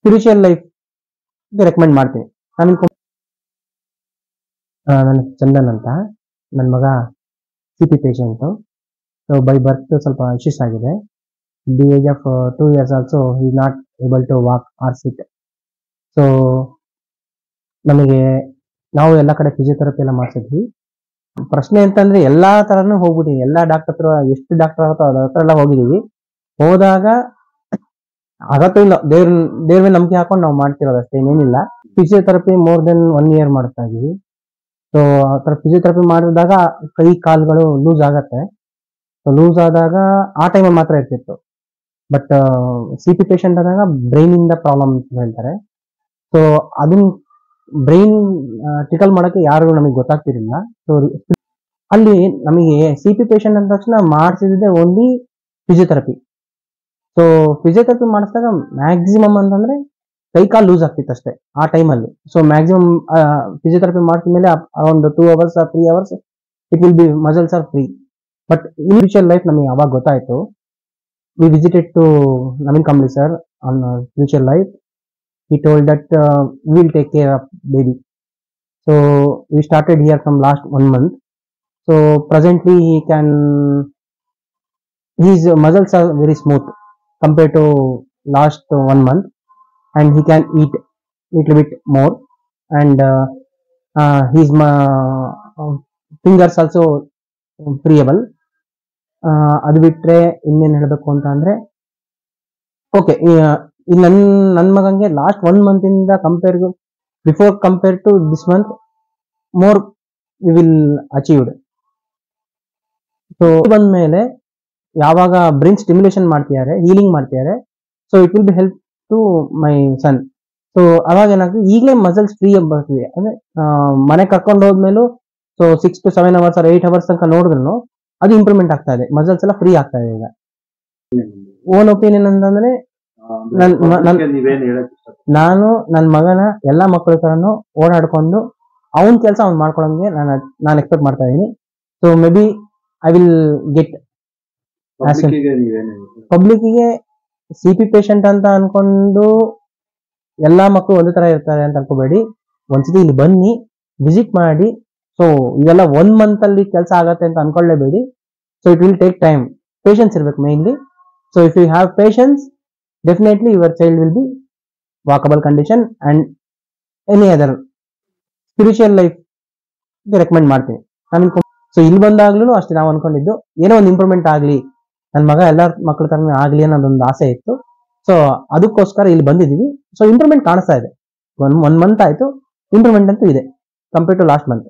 Spiritual life recommend ಮಾಡ್ತೀನಿ. ನನ್ನ ಚಂದನ್ ಅಂತ, ನನ್ನ ಮಗ CP patient. So by birth ಸ್ವಲ್ಪ ಇಶ್ಯೂಸ್ ಆಗಿದೆ. The age of 2 years also ಈ not able to walk or sit. So ನಮಗೆ ನಾವು ಎಲ್ಲ ಕಡೆ ಫಿಸಿಯೋಥೆರಪಿ ಎಲ್ಲ ಮಾಡಿಸಿದ್ವಿ. ಪ್ರಶ್ನೆ ಅಂತಂದ್ರೆ ಎಲ್ಲಾ ತರನು ಹೋಗ್ಬಿಟ್ಟಿವಿ, ಎಲ್ಲಾ ಡಾಕ್ಟರ್ ಹತ್ರ, ಎಷ್ಟು ಡಾಕ್ಟರ್ ಆಗುತ್ತೋ ಅದ್ರ ಹತ್ರ ಎಲ್ಲ ಹೋಗಿದೀವಿ. ಹೋದಾಗ ಆಗತ್ತೂ ಇಲ್ಲ, ದೇವ್ರ ಮೇಲೆ ನಂಬಿಕೆ ಹಾಕೊಂಡು ನಾವು ಮಾಡ್ತಿರೋದು ಅಷ್ಟೇ, ಏನೇನಿಲ್ಲ. ಫಿಸಿಯೋಥೆರಪಿ ಮೋರ್ ದೆನ್ 1 year ಮಾಡ್ತಾ ಇದೀವಿ. ಸೊ ಆ ಥರ ಫಿಸಿಯೋಥೆರಪಿ ಮಾಡಿದಾಗ ಕೈ ಕಾಲುಗಳು ಲೂಸ್ ಆಗತ್ತೆ. ಸೊ ಲೂಸ್ ಆದಾಗ ಆ ಟೈಮಲ್ಲಿ ಮಾತ್ರ ಇರ್ತಿತ್ತು. ಬಟ್ CP ಪೇಷಂಟ್ ಆದಾಗ ಬ್ರೈನ್ ಇಂದ ಪ್ರಾಬ್ಲಮ್ ಅಂತ ಹೇಳ್ತಾರೆ. ಸೊ ಅದನ್ನ ಬ್ರೈನ್ ಟಿಕಲ್ ಮಾಡಕ್ಕೆ ಯಾರು ನಮಗೆ ಗೊತ್ತಾಗ್ತಿರಲಿಲ್ಲ. ಸೊ ಅಲ್ಲಿ ನಮಗೆ CP ಪೇಷಂಟ್ ಅಂದ ತಕ್ಷಣ ಮಾಡಿಸಿದ್ರೆ ಓನ್ಲಿ ಫಿಸಿಯೋಥೆರಪಿ. ಸೊ ಫಿಸಿಯೋಥೆರಪಿ ಮಾಡಿಸಿದಾಗ ಮ್ಯಾಕ್ಸಿಮಮ್ ಅಂತಂದ್ರೆ ಕೈ ಕಾಲು ಲೂಸ್ ಆಗ್ತಿತ್ತು ಅಷ್ಟೇ ಆ ಟೈಮಲ್ಲಿ. ಸೊ ಮ್ಯಾಕ್ಸಿಮಮ್ ಫಿಸಿಯೋಥೆರಪಿ ಮಾಡಿದ ಮೇಲೆ around 2 hours or 3 hours it will be muscles are free. But initial life ನಮಗೆ ಅವಾಗ ಗೊತ್ತಾಯ್ತು. We visited to Naveen Kambli sir on future life. He told that we will take care of baby. So we started here from last 1 month. So presently his muscles are very smooth compared to last 1 month, and he can eat little bit more, and his fingers also freeable. ಅದು ಬಿಟ್ರೆ ಇನ್ನೇನು ಹೇಳಬೇಕು ಅಂತ ಅಂದ್ರೆ, okay, ಈ ನನ್ನ ಮಗಂಗೆ last 1 month ಇಂದ compare to this month more we will achieved. So ಬಂದ್ಮೇಲೆ ಯಾವಾಗ ಬ್ರೈನ್ ಸ್ಟಿಮ್ಯುಲೇಷನ್ ಮಾಡ್ತಿದ್ದಾರೆ, ಹೀಲಿಂಗ್ ಮಾಡ್ತಿದ್ದಾರೆ, so it will be help to my son. So ಅವಾಗ ಏನಾಗ್ತದೆ, ಈಗಲೇ ಮಸಲ್ಸ್ ಫ್ರೀ ಬರ್ತಿದೆ. ಅಂದ್ರೆ ಮನೆ ಕರ್ಕೊಂಡು ಹೋದ್ಮೇಲೂ so 6 to 7 hours or 8 hours ತನಕ ನೋಡಿದ್ರು ಅದು ಇಂಪ್ರೂವ್ಮೆಂಟ್ ಆಗ್ತಾ ಇದೆ, ಮಸಲ್ಸ್ ಎಲ್ಲ ಫ್ರೀ ಆಗ್ತಾ ಇದೆ. ಈಗ ಓನ್ ಒಪಿನಿಯನ್ ಅಂತಂದ್ರೆ, ನಾನು ನನ್ನ ಮಗನ ಎಲ್ಲಾ ಮಕ್ಕಳ ತರನು ಓಡಾಡ್ಕೊಂಡು ಅವನ್ ಕೆಲಸ ಅವ್ನು ಮಾಡ್ಕೊಳಂಗೆ ನಾನು ಎಕ್ಸ್ಪೆಕ್ಟ್ ಮಾಡ್ತಾ ಇದೀನಿ. So maybe I will get ಪಬ್ಲಿಕ್ಕಿಗೆ CP ಪೇಷಂಟ್ ಅಂತ ಅನ್ಕೊಂಡು ಎಲ್ಲಾ ಮಕ್ಕಳು ಒಂದೇ ತರ ಇರ್ತಾರೆ ಅಂತ ಅನ್ಕೋಬೇಡಿ. ಒಂದ್ಸತಿ ಇಲ್ಲಿ ಬನ್ನಿ, ವಿಸಿಟ್ ಮಾಡಿ. ಸೊ ಇವೆಲ್ಲ 1 month ಅಲ್ಲಿ ಕೆಲಸ ಆಗತ್ತೆ ಅಂತ ಅನ್ಕೊಳ್ಳೇಬೇಡಿ. So it will take time, patience ಇರ್ಬೇಕು mainly. So if you have patience, definitely your child will be walkable condition and any other spiritual life recommend ಮಾಡ್ತೀನಿ. ಸೊ ಇಲ್ಲಿ ಬಂದಾಗ್ಲೂ ಅಷ್ಟೇ ನಾವು ಅನ್ಕೊಂಡಿದ್ದು ಏನೋ ಒಂದು ಇಂಪ್ರೂವ್ಮೆಂಟ್ ಆಗ್ಲಿ, ನನ್ನ ಮಗ ಎಲ್ಲಾ ಮಕ್ಕಳ ತರ ಆಗ್ಲಿ ಅನ್ನೋದೊಂದು ಆಸೆ ಇತ್ತು. ಸೊ ಅದಕ್ಕೋಸ್ಕರ ಇಲ್ಲಿ ಬಂದಿದೀವಿ. ಸೊ ಇಂಪ್ರೂವ್ಮೆಂಟ್ ಕಾಣಿಸ್ತಾ ಇದೆ. 1 month ಆಯ್ತು, ಇಂಪ್ರೂವ್ಮೆಂಟ್ ಅಂತೂ ಇದೆ ಕಂಪೇರ್ ಟು ಲಾಸ್ಟ್ ಮಂತ್.